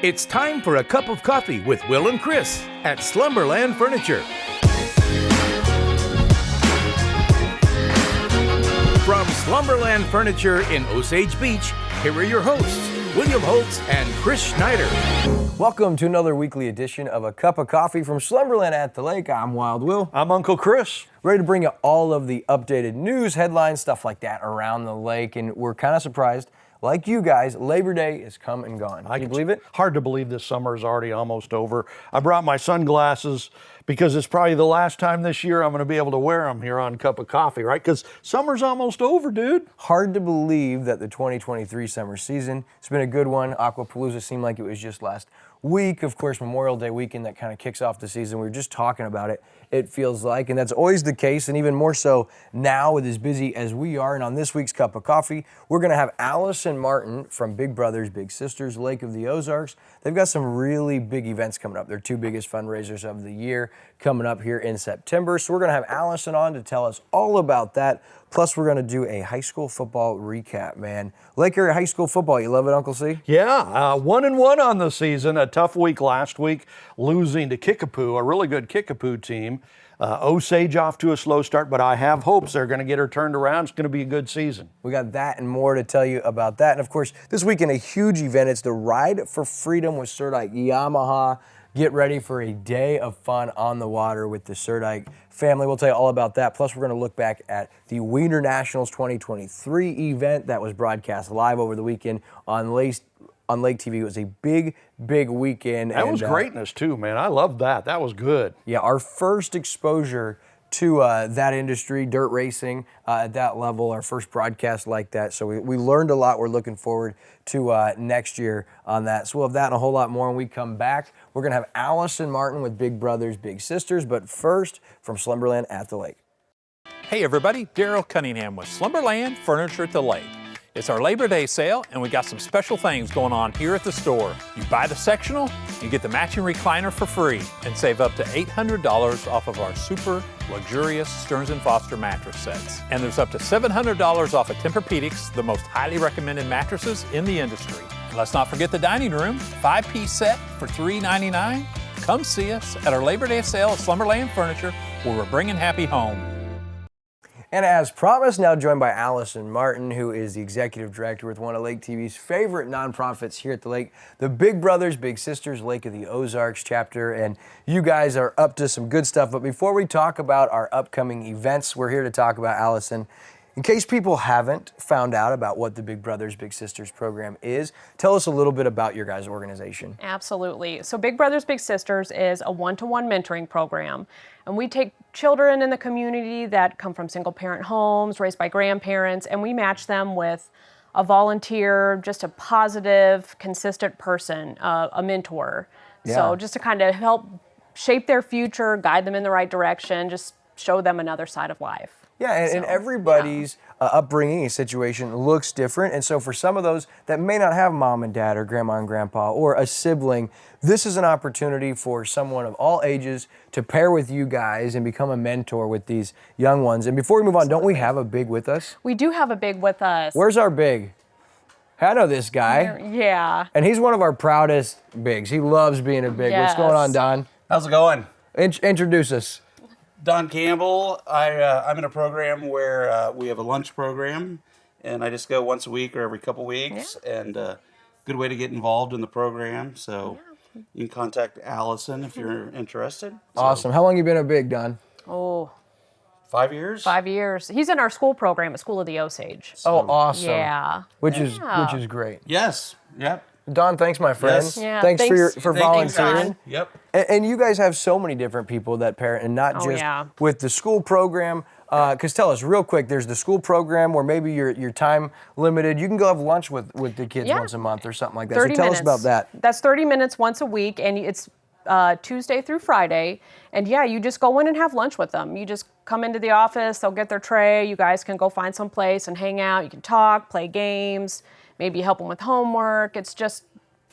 It's time for a cup of coffee with Will and Chris at Slumberland Furniture. From Slumberland Furniture in Osage Beach, here are your hosts, William Holtz and Chris Schneider. Welcome to another weekly edition of A Cup of Coffee from Slumberland at the Lake. I'm Wild Will. I'm Uncle Chris. Ready to bring you all of the updated news, headlines, stuff like that around the lake. And we're kind of surprised, like you guys, Labor Day has come and gone. Can you believe it? Hard to believe this summer is already almost over. I brought my sunglasses because it's probably the last time this year I'm going to be able to wear them here on Cup of Coffee, right? Because summer's almost over, dude. Hard to believe that the 2023 summer season, it's been a good one. Aquapalooza seemed like it was just last week. Of course, Memorial Day weekend that kind of kicks off the season. We were just talking about it, it feels like, and that's always the case, and even more so now with as busy as we are. And on this week's Cup of Coffee, we're going to have Allison Martin from Big Brothers Big Sisters, Lake of the Ozarks. They've got some really big events coming up. Their two biggest fundraisers of the year coming up here in September. So we're going to have Allison on to tell us all about that. Plus, we're going to do a high school football recap, man. Lake Area High School football, you love it, Uncle C? Yeah, 1-1 on the season. A tough week last week, losing to Kickapoo, a really good Kickapoo team. Osage off to a slow start, but I have hopes they're going to get her turned around. It's going to be a good season. We got that and more to tell you about that. And of course, this weekend, a huge event. It's the Ride for Freedom with Surdike Yamaha. Get ready for a day of fun on the water with the Surdike family. We'll tell you all about that. Plus, we're going to look back at the Wiener Nationals 2023 event that was broadcast live over the weekend on Lake TV. It was a big weekend. That was greatness too, man. I love that. That was good. Yeah, our first exposure to that industry, dirt racing at that level, our first broadcast like that. So we learned a lot. We're looking forward to next year on that. So we'll have that and a whole lot more when we come back. We're going to have Allison Martin with Big Brothers Big Sisters, but first from Slumberland at the Lake. Hey everybody, Daryl Cunningham with Slumberland Furniture at the Lake. It's our Labor Day sale, and we got some special things going on here at the store. You buy the sectional, you get the matching recliner for free, and save up to $800 off of our super luxurious Stearns & Foster mattress sets. And there's up to $700 off of Tempur-Pedics, the most highly recommended mattresses in the industry. And let's not forget the dining room, 5-piece set for $399. Come see us at our Labor Day sale at Slumberland Furniture, where we're bringing happy home. And as promised, now joined by Allison Martin, who is the executive director with one of Lake TV's favorite nonprofits here at the Lake, the Big Brothers Big Sisters Lake of the Ozarks chapter. And you guys are up to some good stuff. But before we talk about our upcoming events, we're here to talk about, Allison, in case people haven't found out about what the Big Brothers Big Sisters program is, tell us a little bit about your guys' organization. Absolutely. So Big Brothers Big Sisters is a one-to-one mentoring program. And we take children in the community that come from single-parent homes, raised by grandparents, and we match them with a volunteer, just a positive, consistent person, a mentor. Yeah. So just to kind of help shape their future, guide them in the right direction, just show them another side of life. Yeah, and everybody's upbringing and situation looks different. And so for some of those that may not have mom and dad or grandma and grandpa or a sibling, this is an opportunity for someone of all ages to pair with you guys and become a mentor with these young ones. And before we move on, don't we have a big with us? We do have a big with us. Where's our big? I know this guy. Yeah. And he's one of our proudest bigs. He loves being a big. Yes. What's going on, Don? How's it going? Introduce us. Don Campbell. I'm in a program where we have a lunch program, and I just go once a week or every couple weeks, and good way to get involved in the program. So you can contact Allison if you're interested. Awesome. How long you been a big, Don? Oh, 5 years. 5 years. He's in our school program at School of the Osage. Oh, awesome. Yeah. Which is great. Yes. Yep. Don, thanks, my friend. Yes. Yeah, thanks for Thanks, volunteering. guys. Yep. And you guys have so many different people that parent, and not just with the school program. Because tell us real quick, there's the school program where maybe you're time limited. You can go have lunch with the kids once a month or something like that. So tell us about that. That's 30 minutes once a week, and it's Tuesday through Friday. And you just go in and have lunch with them. You just come into the office, they'll get their tray. You guys can go find some place and hang out. You can talk, play games, maybe help them with homework. It's just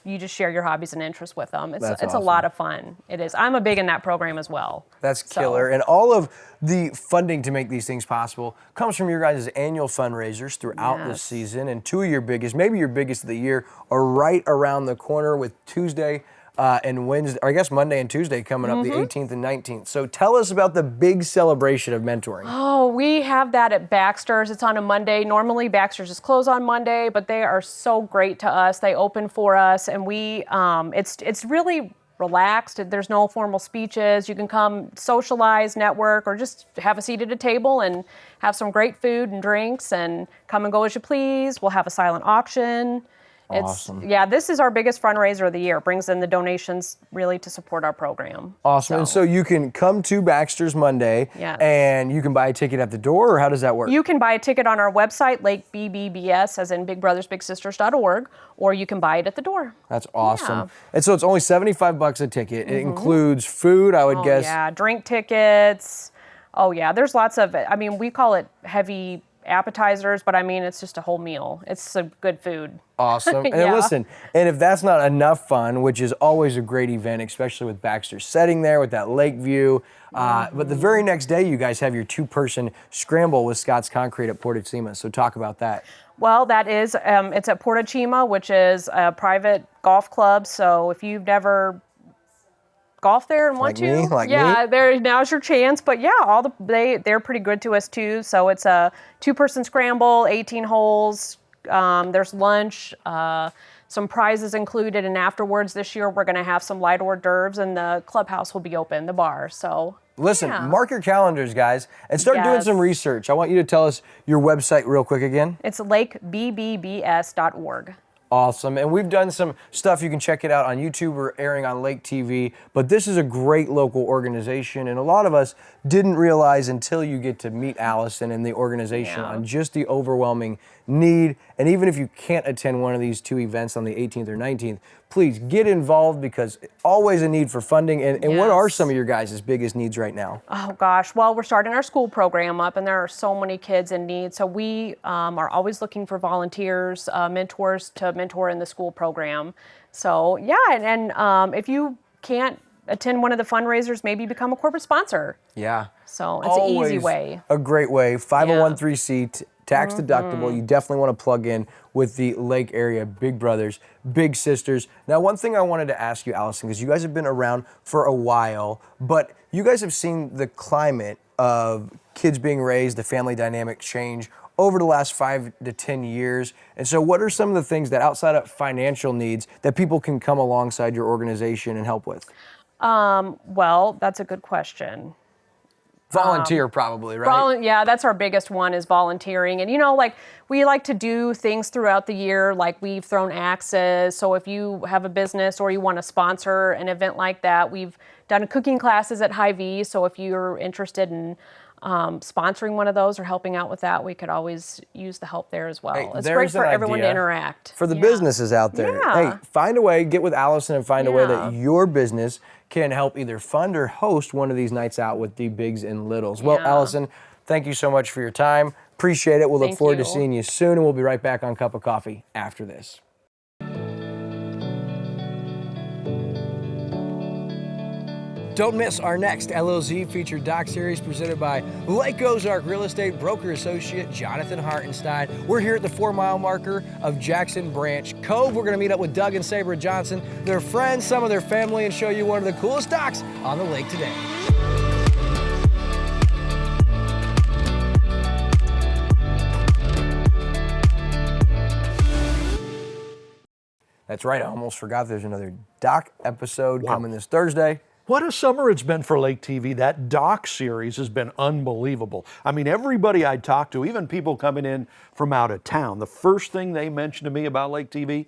you just share your hobbies and interests with them. It's That's a awesome. lot of fun. It is. I'm a big in that program as well. That's So- killer. And all of the funding to make these things possible comes from your guys' annual fundraisers throughout the Yes. season. And two of your biggest, maybe your biggest of the year, are right around the corner with Tuesday and Wednesday, or I guess Monday and Tuesday coming up, the 18th and 19th. So tell us about the big celebration of mentoring. Oh, we have that at Baxter's. It's on a Monday. Normally Baxter's is closed on Monday, but they are so great to us. They open for us, and we it's really relaxed. There's no formal speeches. You can come socialize, network, or just have a seat at a table and have some great food and drinks and come and go as you please. We'll have a silent auction. Awesome. Yeah, this is our biggest fundraiser of the year. It brings in the donations really to support our program. Awesome. And so you can come to Baxter's Monday Yes. and you can buy a ticket at the door, or how does that work? You can buy a ticket on our website, LakeBBBS, as in BigBrothersBigSisters.org, or you can buy it at the door. That's awesome. Yeah. And so it's only $75 a ticket. It includes food, I would Oh, guess. yeah, drink tickets. Oh, yeah, there's lots of, I mean, we call it heavy appetizers, but I mean, it's just a whole meal. It's some good food. Awesome. And Yeah. listen, and if that's not enough fun, which is always a great event, especially with Baxter setting there with that lake view, but the very next day you guys have your two-person scramble with Scott's Concrete at Port Chima. So talk about that. Well, that is, it's at Port Chima, which is a private golf club. So if you've never golf there and want Like me? to, Like yeah, me? there now's your chance. But yeah, they're pretty good to us too. So it's a two-person scramble, 18 holes. There's lunch, some prizes included, and afterwards this year we're going to have some light hors d'oeuvres, and the clubhouse will be open, the bar. So Listen, yeah. mark your calendars, guys, and start doing Yes. some research. I want you to tell us your website real quick again. It's LakeBBBS.org. Awesome. And we've done some stuff. You can check it out on YouTube or airing on Lake TV. But this is a great local organization. And a lot of us didn't realize until you get to meet Allison and the organization Yeah. on just the overwhelming need. And even if you can't attend one of these two events on the 18th or 19th, please get involved, because always a need for funding. And what are Yes. some of your guys' biggest needs right now? Oh gosh, well, we're starting our school program up, and there are so many kids in need. So we are always looking for volunteers, mentors to mentor in the school program. So yeah, and if you can't attend one of the fundraisers, maybe become a corporate sponsor. Yeah. So it's an easy Always way. A great way. 501(c), tax deductible. You definitely want to plug in with the Lake area Big Brothers, Big Sisters. Now, one thing I wanted to ask you, Allison, because you guys have been around for a while, but you guys have seen the climate of kids being raised, the family dynamic change over the last 5 to 10 years. And so what are some of the things that, outside of financial needs, that people can come alongside your organization and help with? Well, that's a good question. Volunteer, probably, right? Yeah, that's our biggest one, is volunteering. And like we like to do things throughout the year, like we've thrown axes. So if you have a business or you want to sponsor an event like that, we've done cooking classes at Hy-Vee. So if you're interested in sponsoring one of those or helping out with that, we could always use the help there as well. Hey, it's there's great for an everyone to idea interact. For the Yeah. businesses out there. Yeah. Hey, find a way, get with Allison and find a way Yeah. that your business can help either fund or host one of these nights out with the bigs and littles. Well, Yeah. Allison, thank you so much for your time. Appreciate it. We'll look Thank forward to you. seeing you soon, and we'll be right back on Cup of Coffee after this. Don't miss our next LOZ featured doc series presented by Lake Ozark Real Estate Broker Associate Jonathan Hartenstein. We're here at the 4-mile marker of Jackson Branch Cove. We're going to meet up with Doug and Sabra Johnson, their friends, some of their family, and show you one of the coolest docks on the lake today. That's right, I almost forgot there's another doc episode coming this Thursday. What a summer it's been for Lake TV. That doc series has been unbelievable. I mean, everybody I talked to, even people coming in from out of town, the first thing they mentioned to me about Lake TV,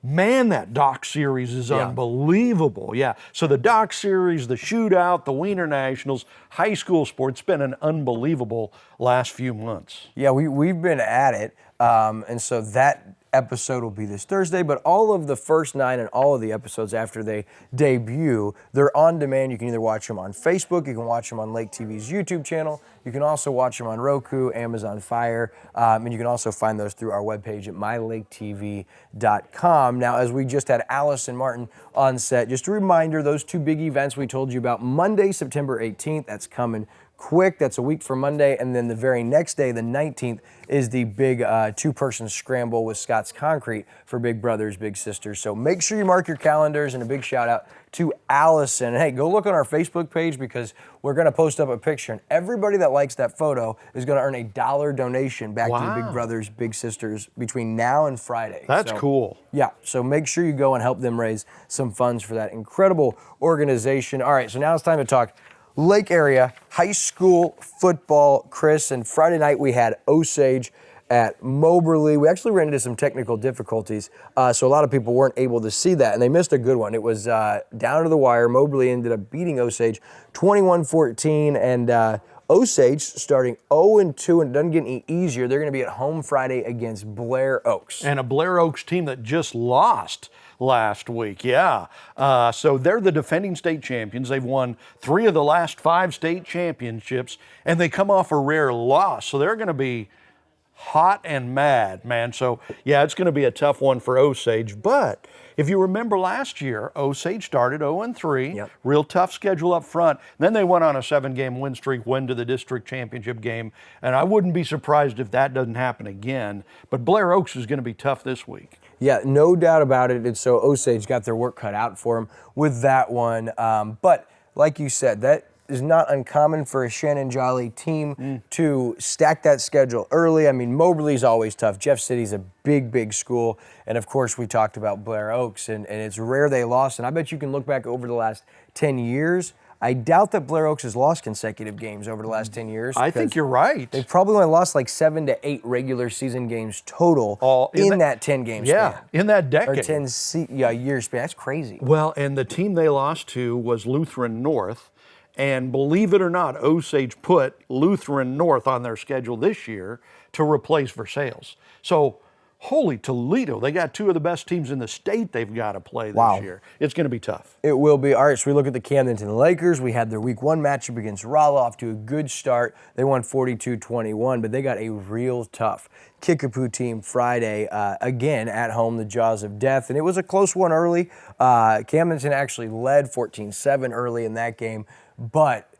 man, that doc series is unbelievable. Yeah. So the doc series, the shootout, the Wiener Nationals, high school sports, it's been an unbelievable last few months. Yeah, we've been at it, and so that episode will be this Thursday, but all of the first 9 and all of the episodes after they debut, they're on demand. You can either watch them on Facebook, you can watch them on Lake TV's YouTube channel, you can also watch them on Roku, Amazon Fire, and you can also find those through our webpage at mylaketv.com. Now, as we just had Allison Martin on set, just a reminder, those 2 big events we told you about, Monday, September 18th, that's coming quick. That's a week from Monday. And then the very next day, the 19th, is the big 2-person scramble with Scott's Concrete for Big Brothers Big Sisters. So make sure you mark your calendars, and a big shout out to Allison. Hey, go look on our Facebook page because we're going to post up a picture, and everybody that likes that photo is going to earn a $1 donation back to the Big Brothers Big Sisters between now and Friday. That's cool. Yeah, so make sure you go and help them raise some funds for that incredible organization. All right, so now it's time to talk Lake area high school football, Chris, and Friday night we had Osage at Moberly. We actually ran into some technical difficulties, so a lot of people weren't able to see that, and they missed a good one. It was down to the wire. Moberly ended up beating Osage 21-14, and Osage starting 0-2, and it doesn't get any easier. They're going to be at home Friday against Blair Oaks. And a Blair Oaks team that just lost last week, yeah. So they're the defending state champions. They've won 3 of the last 5 state championships, and they come off a rare loss. So they're going to be hot and mad, man. So, yeah, it's going to be a tough one for Osage. But if you remember last year, Osage started 0-3, Yep. Real tough schedule up front. Then they went on a 7-game win streak, went to the district championship game, and I wouldn't be surprised if that doesn't happen again. But Blair Oaks is going to be tough this week. Yeah, no doubt about it. And so Osage got their work cut out for them with that one. But like you said, that is not uncommon for a Shannon Jolly team to stack that schedule early. I mean, Moberly's always tough. Jeff City's a big, big school. And of course, we talked about Blair Oaks, and it's rare they lost. And I bet you can look back over the last 10 years. I doubt that Blair Oaks has lost consecutive games over the last 10 years. I think you're right. They've probably only lost like 7 to 8 regular season games total in that 10-game span. Yeah, in that decade. Or 10 year span. That's crazy. Well, and the team they lost to was Lutheran North. And believe it or not, Osage put Lutheran North on their schedule this year to replace Versailles. So, holy Toledo, they got 2 of the best teams in the state they've got to play this year. It's going to be tough. It will be. All right, so we look at the Camdenton Lakers. We had their week 1 matchup against Rolla, off to a good start. They won 42-21, but they got a real tough Kickapoo team Friday, again at home, the Jaws of Death. And it was a close one early. Camdenton actually led 14-7 early in that game, but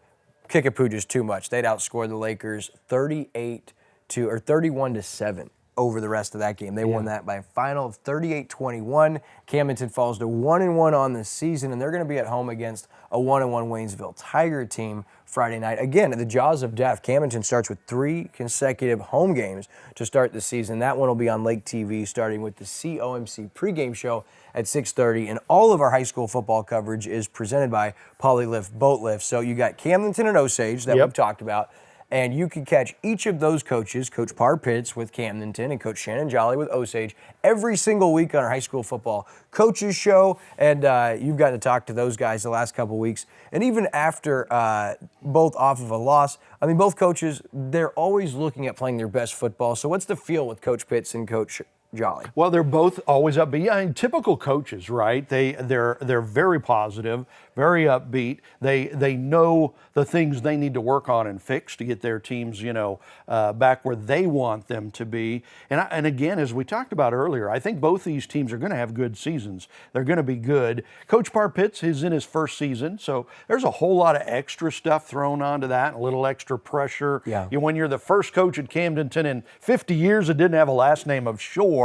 Kickapoo just too much. They'd outscored the Lakers 31-7 over the rest of that game. They won that by a final of 38-21. Camdenton falls to 1-1 on the season, and they're going to be at home against a 1-1 Waynesville Tiger team Friday night. Again, at the Jaws of Death, Camdenton starts with 3 consecutive home games to start the season. That one will be on Lake TV, starting with the COMC pregame show at 6:30. And all of our high school football coverage is presented by Polylift Boat Lift. So you got Camdenton and Osage that we've talked about. And you can catch each of those coaches, Coach Parr Pitts with Camdenton and Coach Shannon Jolly with Osage, every single week on our high school football coaches show. And you've got to talk to those guys the last couple weeks. And even after both off of a loss, I mean, both coaches, they're always looking at playing their best football. So what's the feel with Coach Pitts and Coach Jolly? Well, they're both always upbeat. I mean, typical coaches, right? They're very positive, very upbeat. They know the things they need to work on and fix to get their teams, back where they want them to be. And again, as we talked about earlier, I think both these teams are going to have good seasons. They're going to be good. Coach Parr Pitts is in his first season, so there's a whole lot of extra stuff thrown onto that, a little extra pressure. Yeah. When you're the first coach at Camdenton in 50 years that didn't have a last name of Shore,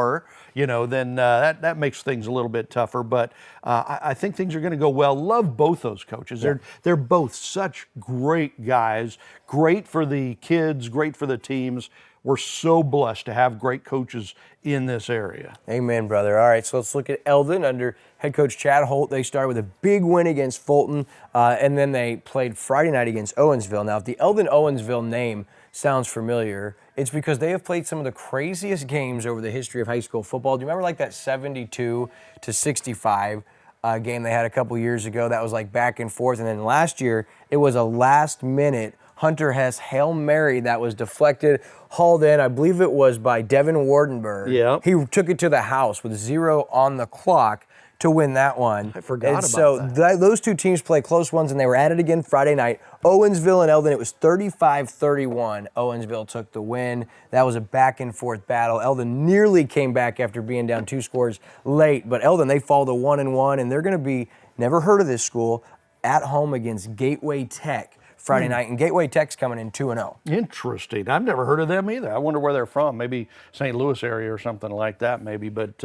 then that makes things a little bit tougher. But I think things are going to go well. Love both those coaches. Yeah. They're both such great guys. Great for the kids. Great for the teams. We're so blessed to have great coaches in this area. Amen, brother. All right, so let's look at Eldon under head coach Chad Holt. They started with a big win against Fulton, and then they played Friday night against Owensville. Now, if the Eldon-Owensville name sounds familiar, it's because they have played some of the craziest games over the history of high school football. Do you remember like that 72-65 game they had a couple years ago? That was like back and forth. And then last year, it was a last-minute Hunter Hess Hail Mary that was deflected, hauled in. I believe it was by Devin Wardenberg. Yeah. He took it to the house with 0 on the clock to win that one. I forgot and about so that. Those two teams play close ones, and they were at it again Friday night. Owensville and Eldon, it was 35-31. Owensville took the win. That was a back-and-forth battle. Eldon nearly came back after being down 2 scores late, but Eldon, they fall to 1-1, and they're going to be, never heard of this school, at home against Gateway Tech Friday night, and Gateway Tech's coming in 2-0. Interesting. I've never heard of them either. I wonder where they're from. Maybe St. Louis area or something like that, maybe. But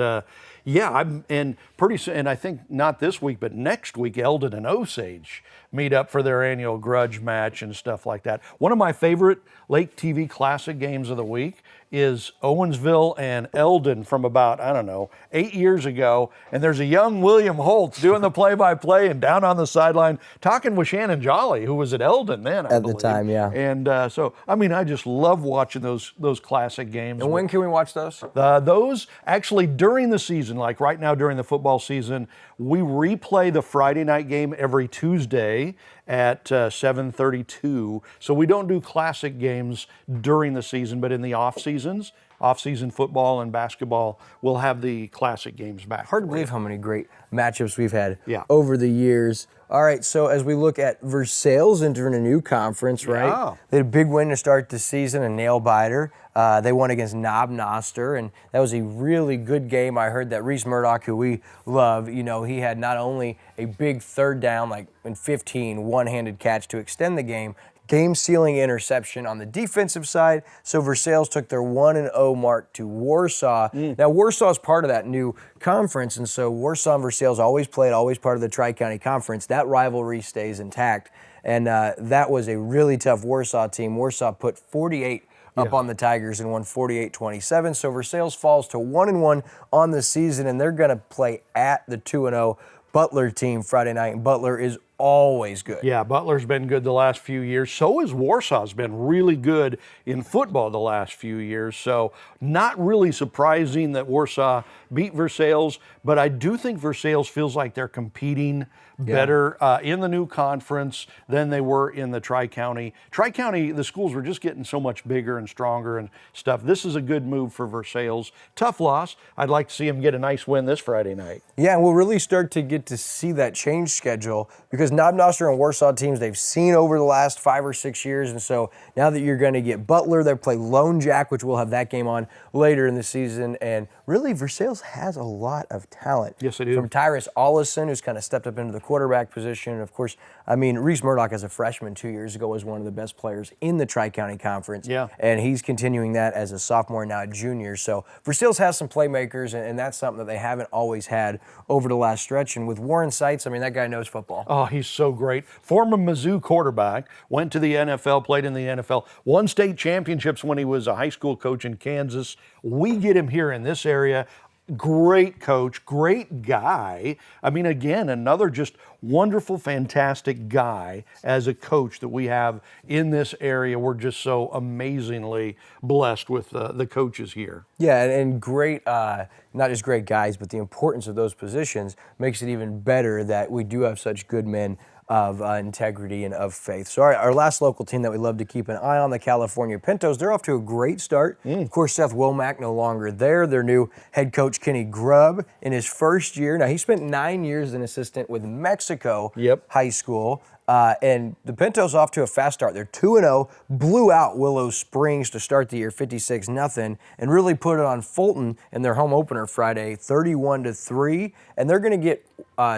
and pretty soon, and I think not this week, but next week, Eldon and Osage meet up for their annual grudge match and stuff like that. One of my favorite Lake TV Classic games of the week is Owensville and Eldon from about, 8 years ago. And there's a young William Holtz doing the play-by-play and down on the sideline talking with Shannon Jolly, who was at Eldon then, I believe. the time, yeah. And I just love watching those classic games. And when can we watch those? Those actually during the season, like right now during the football season, we replay the Friday night game every Tuesday at 7:32. So we don't do classic games during the season, but in the off-season football and basketball, we'll have the classic games back. Hard to believe how many great matchups we've had Yeah. over the years. All right, so as we look at Versailles entering a new conference, right? Yeah. They had a big win to start the season, a nail-biter. They won against Knob Noster, and that was a really good game. I heard that Reese Murdoch, who we love, he had not only a big third down, like in 15, one-handed catch to extend the game-sealing interception on the defensive side. So Versailles took their 1-0 mark to Warsaw. Now, Warsaw is part of that new conference, and so Warsaw and Versailles always played, always part of the Tri-County Conference. That rivalry stays intact, and that was a really tough Warsaw team. Warsaw put 48 up on the Tigers and won 48-27. So Versailles falls to 1-1 on the season, and they're going to play at the 2-0 Butler team Friday night, and Butler is always good. Yeah, Butler's been good the last few years. So has Warsaw's been really good in football the last few years. So not really surprising that Warsaw beat Versailles, but I do think Versailles feels like they're competing better in the new conference than they were in the Tri-County. Tri-County, the schools were just getting so much bigger and stronger and stuff. This is a good move for Versailles. Tough loss. I'd like to see them get a nice win this Friday night. Yeah, and we'll really start to get to see that change schedule because Knob Noster and Warsaw teams they've seen over the last 5 or 6 years, and so now that you're going to get Butler, they'll play Lone Jack, which we'll have that game on later in the season, and really Versailles has a lot of talent. Yes, they do. From Tyrus Ollison, who's kind of stepped up into the quarterback position, and of course, Reese Murdoch as a freshman 2 years ago was one of the best players in the Tri-County Conference, and he's continuing that as a sophomore, now a junior, so Versailles has some playmakers, and that's something that they haven't always had over the last stretch, and with Warren Seitz, that guy knows football. Oh, he's so great. Former Mizzou quarterback, went to the NFL, played in the NFL, won state championships when he was a high school coach in Kansas. We get him here in this area. Great coach, great guy. Again, another just wonderful, fantastic guy as a coach that we have in this area. We're just so amazingly blessed with the coaches here. Yeah, and great, not just great guys, but the importance of those positions makes it even better that we do have such good men of integrity and of faith. So our last local team that we love to keep an eye on, the California Pintos, they're off to a great start. Of course, Seth Womack no longer there. Their new head coach, Kenny Grubb, in his first year. Now, he spent 9 years as an assistant with Mexico High School. And the Pintos off to a fast start. They're 2-0, blew out Willow Springs to start the year 56-0, and really put it on Fulton in their home opener Friday, 31-3. And they're going to get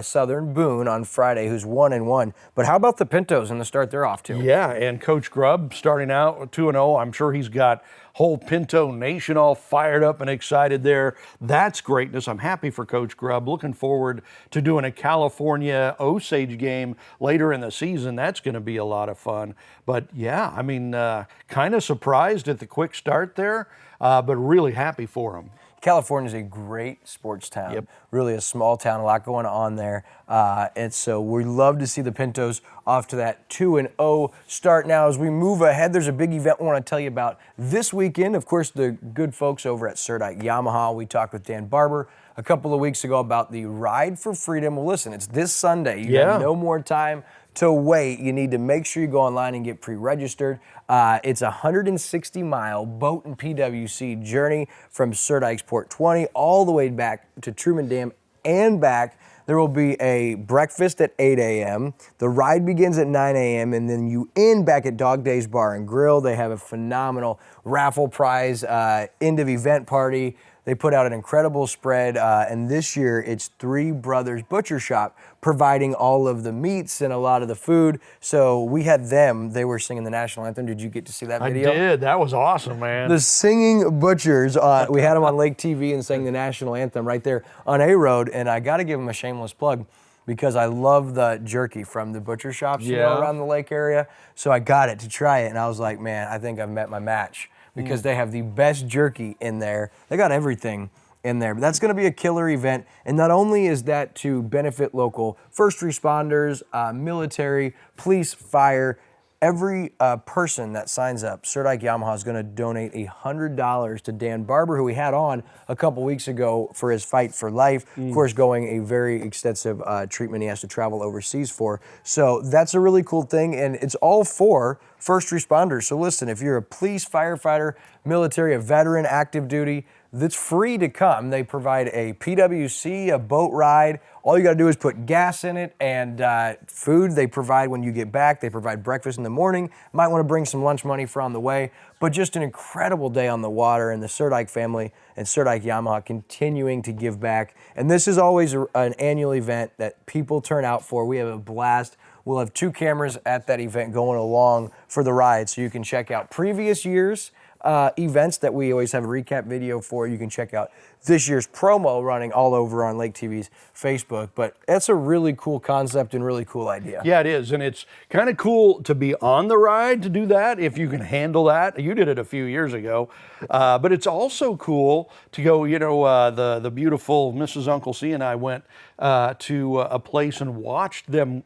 Southern Boone on Friday, who's 1-1. But how about the Pintos in the start they're off to? Yeah, and Coach Grubb starting out 2-0. I'm sure he's got whole Pinto Nation all fired up and excited there. That's greatness. I'm happy for Coach Grubb. Looking forward to doing a California Osage game later in the season. That's going to be a lot of fun. But yeah, kind of surprised at the quick start there, but really happy for him. California is a great sports town, really a small town, a lot going on there. And so we love to see the Pintos off to that 2-0 start. Now, as we move ahead, there's a big event we want to tell you about this weekend. Of course, the good folks over at Surdike Yamaha. We talked with Dan Barber a couple of weeks ago about the Ride for Freedom. Well, listen, it's this Sunday. You have no more time to wait, you need to make sure you go online and get pre-registered. It's a 160-mile boat and PWC journey from Sur Dykes Port 20 all the way back to Truman Dam and back. There will be a breakfast at 8 a.m. The ride begins at 9 a.m. and then you end back at Dog Days Bar and Grill. They have a phenomenal raffle prize, end of event party. They put out an incredible spread, and this year it's Three Brothers Butcher Shop providing all of the meats and a lot of the food. So we had them. They were singing the national anthem. Did you get to see that video? I did. That was awesome, man. The singing butchers. We had them on Lake TV and sang the national anthem right there on A Road. And I got to give them a shameless plug because I love the jerky from the butcher shops around the lake area. So I got it to try it, and I was like, man, I think I've met my match. Because they have the best jerky in there. They got everything in there. But that's going to be a killer event. And not only is that to benefit local first responders, military, police, fire, every person that signs up, Sur Dyke Yamaha is going to donate $100 to Dan Barber, who we had on a couple weeks ago for his fight for life. Of course, going a very extensive treatment he has to travel overseas for. So that's a really cool thing, and it's all for first responders. So listen, if you're a police, firefighter, military, a veteran, active duty, that's free to come. They provide a PWC, a boat ride. All you got to do is put gas in it, and food they provide when you get back. They provide breakfast in the morning. Might want to bring some lunch money for on the way. But just an incredible day on the water, and the Sur Dyke family and Sur Dyke Yamaha continuing to give back. And this is always an annual event that people turn out for. We have a blast. We'll have 2 cameras at that event going along for the ride, so you can check out previous years' events that we always have a recap video for. You can check out this year's promo running all over on Lake TV's Facebook. But that's a really cool concept and really cool idea. Yeah, it is. And it's kind of cool to be on the ride to do that if you can handle that. You did it a few years ago. But it's also cool to go, the beautiful Mrs. Uncle C and I went to a place and watched them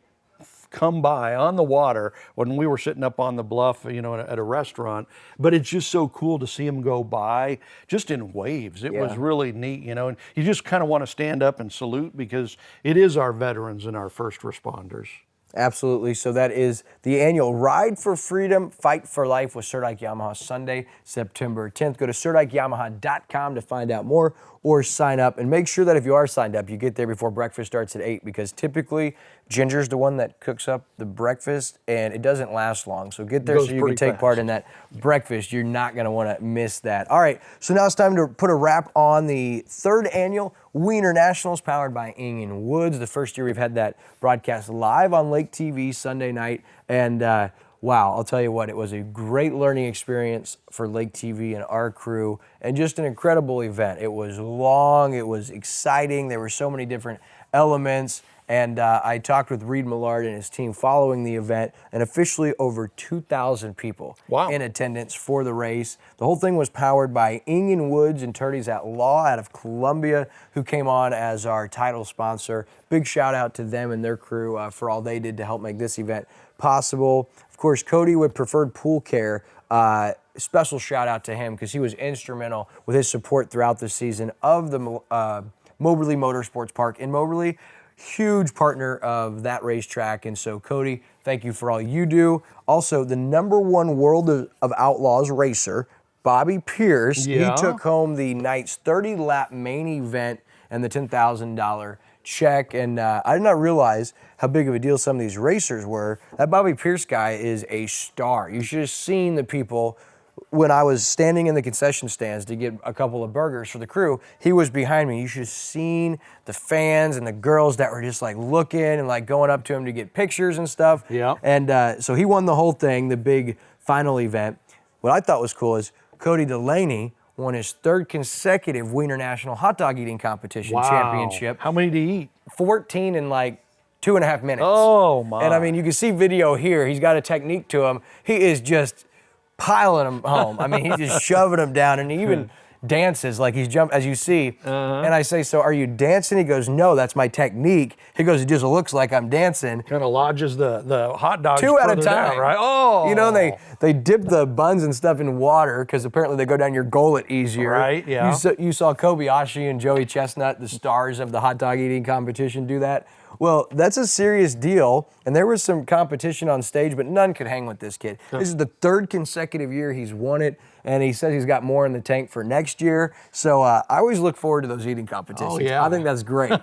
come by on the water when we were sitting up on the bluff, at a restaurant. But it's just so cool to see them go by just in waves. It was really neat, and you just kind of want to stand up and salute because it is our veterans and our first responders. Absolutely. So that is the annual Ride for Freedom, Fight for Life with Sur Dyke Yamaha, Sunday, September 10th. Go to SurDykeYamaha.com to find out more or sign up. And make sure that if you are signed up, you get there before breakfast starts at 8 because typically Ginger's the one that cooks up the breakfast and it doesn't last long. So get there so you can take part in that breakfast. You're not going to want to miss that. All right, so now it's time to put a wrap on the 3rd annual Wiener Nationals powered by Ing & Woods. The first year we've had that broadcast live on Lake TV Sunday night. And wow, I'll tell you what, it was a great learning experience for Lake TV and our crew and just an incredible event. It was long, it was exciting. There were so many different elements. And I talked with Reed Millard and his team following the event, and officially over 2,000 people in attendance for the race. The whole thing was powered by Ing & Woods and Attorneys at Law out of Columbia, who came on as our title sponsor. Big shout out to them and their crew for all they did to help make this event possible. Of course, Cody with Preferred Pool Care, special shout out to him because he was instrumental with his support throughout the season of the Moberly Motorsports Park in Moberly. Huge partner of that racetrack. And so, Cody, thank you for all you do. Also, the #1 World of Outlaws racer, Bobby Pierce, he took home the night's 30-lap main event and the $10,000 check. And I did not realize how big of a deal some of these racers were. That Bobby Pierce guy is a star. You should have seen the people. When I was standing in the concession stands to get a couple of burgers for the crew, he was behind me. You should have seen the fans and the girls that were just like looking and like going up to him to get pictures and stuff. Yeah. And so he won the whole thing, the big final event. What I thought was cool is Cody Delaney won his 3rd consecutive Wiener National Hot Dog Eating Competition championship. How many did he eat? 14 in like 2.5 minutes. Oh, my. And I mean, you can see video here. He's got a technique to him. He is just piling them home. I mean, he's just shoving them down. And even dances, like he's as you see. And I say, so are you dancing? He goes, no, that's my technique. He goes, it just looks like I'm dancing. Kind of lodges the hot dogs 2 at a further time, down, right? Oh, you know, they dip the buns and stuff in water because apparently they go down your gullet easier. Right, yeah. You saw Kobayashi and Joey Chestnut, the stars of the hot dog eating competition, do that. Well, that's a serious deal, and there was some competition on stage, but none could hang with this kid. This is the 3rd consecutive year he's won it, and he says he's got more in the tank for next year. So I always look forward to those eating competitions. Oh, yeah. I think that's great.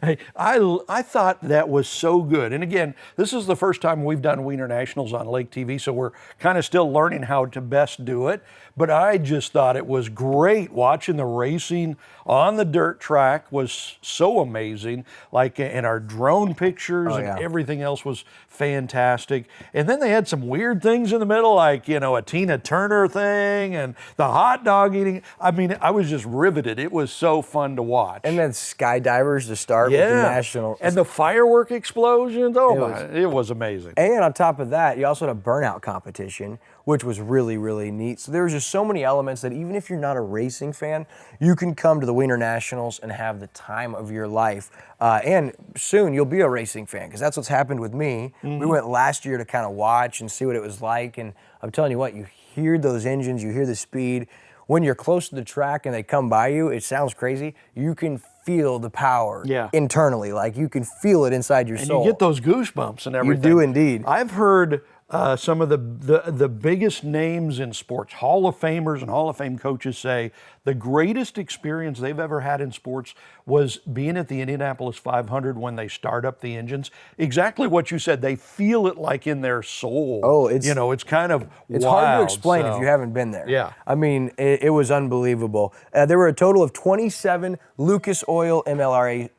Hey, I thought that was so good. And again, this is the first time we've done Wiener Nationals on Lake TV, so we're kind of still learning how to best do it. But I just thought it was great watching the racing on the dirt track was so amazing. Like, and our drone pictures and everything else was fantastic. And then they had some weird things in the middle, like, you know, a Tina Turner thing and the hot dog eating. I mean, I was just riveted. It was so fun to watch. And then skydivers to start with the national. And the firework explosions. It was amazing. And on top of that, you also had a burnout competition, which was really, really neat. So there was just so many elements that even if you're not a racing fan, you can come to the Wiener Nationals and have the time of your life. And soon you'll be a racing fan, because that's what's happened with me. We went last year to kind of watch and see what it was like. And I'm telling you what, you hear those engines, you hear the speed. When you're close to the track and they come by you, it sounds crazy. You can feel the power internally. Like, you can feel it inside your soul. And you get those goosebumps and everything. You do indeed. I've heard some of the biggest names in sports, Hall of Famers and Hall of Fame coaches say the greatest experience they've ever had in sports was being at the Indianapolis 500 when they start up the engines. Exactly what you said. They feel it like in their soul. Oh, it's kind of it's wild, hard to explain if you haven't been there. Yeah. I mean, it was unbelievable. There were a total of 27 Lucas Oil MLRA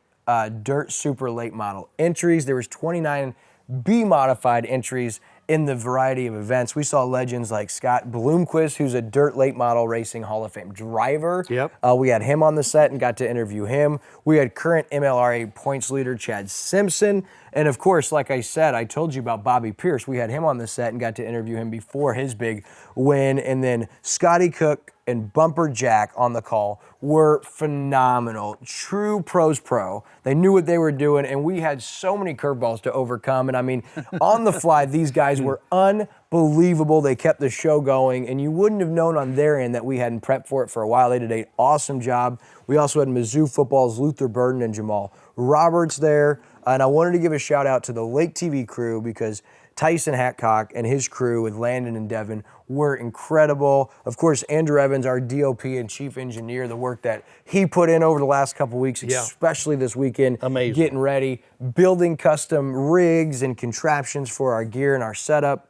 Dirt Super Late Model entries. There was 29 B modified entries in the variety of events. We saw legends like Scott Bloomquist, who's a dirt late model racing Hall of Fame driver. Yep. We had him on the set and got to interview him. We had current MLRA points leader Chad Simpson. And of course, like I said, I told you about Bobby Pierce. We had him on the set and got to interview him before his big win. And then Scotty Cook and Bumper Jack on the call were phenomenal. True pros pro. They knew what they were doing, and we had so many curveballs to overcome. And I mean, on the fly, these guys were unbelievable. They kept the show going, and you wouldn't have known on their end that we hadn't prepped for it for a while. They did an awesome job. We also had Mizzou football's Luther Burden and Jamal Roberts there. And I wanted to give a shout out to the Lake TV crew, because Tyson Hatcock and his crew with Landon and Devin were incredible. Of course, Andrew Evans, our DOP and chief engineer, the work that he put in over the last couple weeks, especially this weekend, amazing, getting ready, building custom rigs and contraptions for our gear and our setup.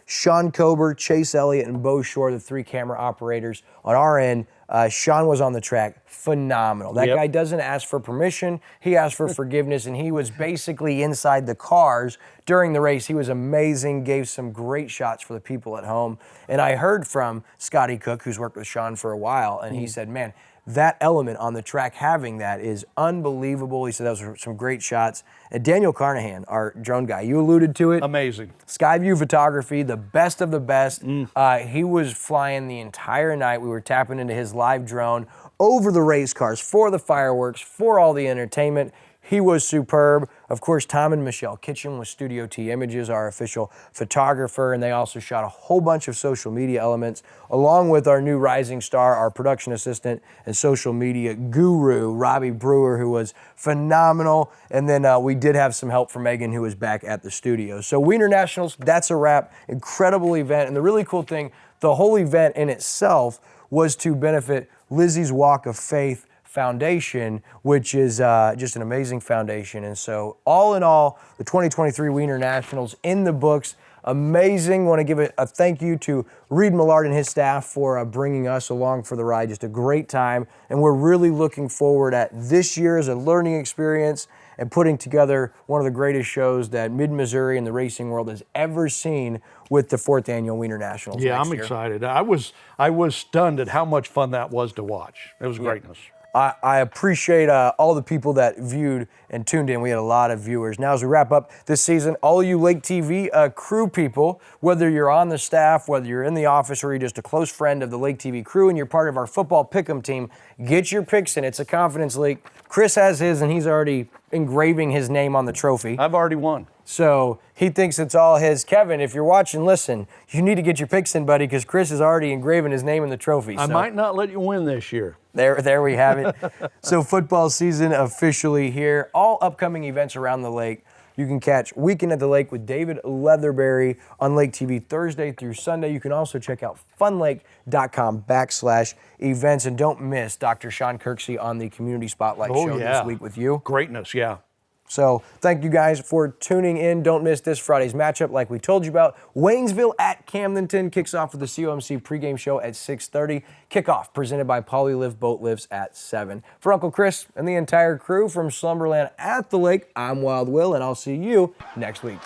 Sean Kober, Chase Elliott, and Bo Shore, the 3 camera operators on our end. Sean was on the track, phenomenal. That guy doesn't ask for permission, he asked for forgiveness, and he was basically inside the cars during the race. He was amazing, gave some great shots for the people at home. And I heard from Scotty Cook, who's worked with Sean for a while, and he said, man, that element on the track, having that is unbelievable. He said those were some great shots. And Daniel Carnahan, our drone guy, you alluded to it. Amazing. Skyview photography, the best of the best. He was flying the entire night. We were tapping into his live drone over the race cars, for the fireworks, for all the entertainment. He was superb. Of course, Tom and Michelle Kitchen with Studio T Images, our official photographer, and they also shot a whole bunch of social media elements, along with our new rising star, our production assistant and social media guru, Robbie Brewer, who was phenomenal. And then we did have some help from Megan, who was back at the studio. So Wiener Nationals, that's a wrap. Incredible event. And the really cool thing, the whole event in itself was to benefit Lizzie's Walk of Faith Foundation, which is just an amazing foundation. And so all in all, the 2023 Wiener Nationals in the books. Amazing. Want to give a thank you to Reed Millard and his staff for bringing us along for the ride. Just a great time. And we're really looking forward at this year as a learning experience and putting together one of the greatest shows that Mid-Missouri and the racing world has ever seen with the 4th annual Wiener Nationals. Yeah, I'm excited. I was stunned at how much fun that was to watch. It was greatness. I appreciate all the people that viewed and tuned in. We had a lot of viewers. Now, as we wrap up this season, all you Lake TV crew people, whether you're on the staff, whether you're in the office, or you're just a close friend of the Lake TV crew and you're part of our football pick'em team, get your picks in. It's a confidence league. Chris has his, and he's already engraving his name on the trophy. I've already won. So he thinks it's all his. Kevin, if you're watching, listen, you need to get your picks in, buddy, because Chris is already engraving his name in the trophy. I might not let you win this year. There we have it. So football season officially here. All upcoming events around the lake. You can catch Weekend at the Lake with David Leatherberry on Lake TV Thursday through Sunday. You can also check out funlake.com/events. And don't miss Dr. Sean Kirksey on the Community Spotlight show this week with you. Greatness, yeah. So thank you guys for tuning in. Don't miss this Friday's matchup like we told you about. Waynesville at Camdenton kicks off with the COMC pregame show at 6:30. Kickoff presented by Polylift Boat Lifts at 7. For Uncle Chris and the entire crew from Slumberland at the Lake, I'm Wild Will, and I'll see you next week.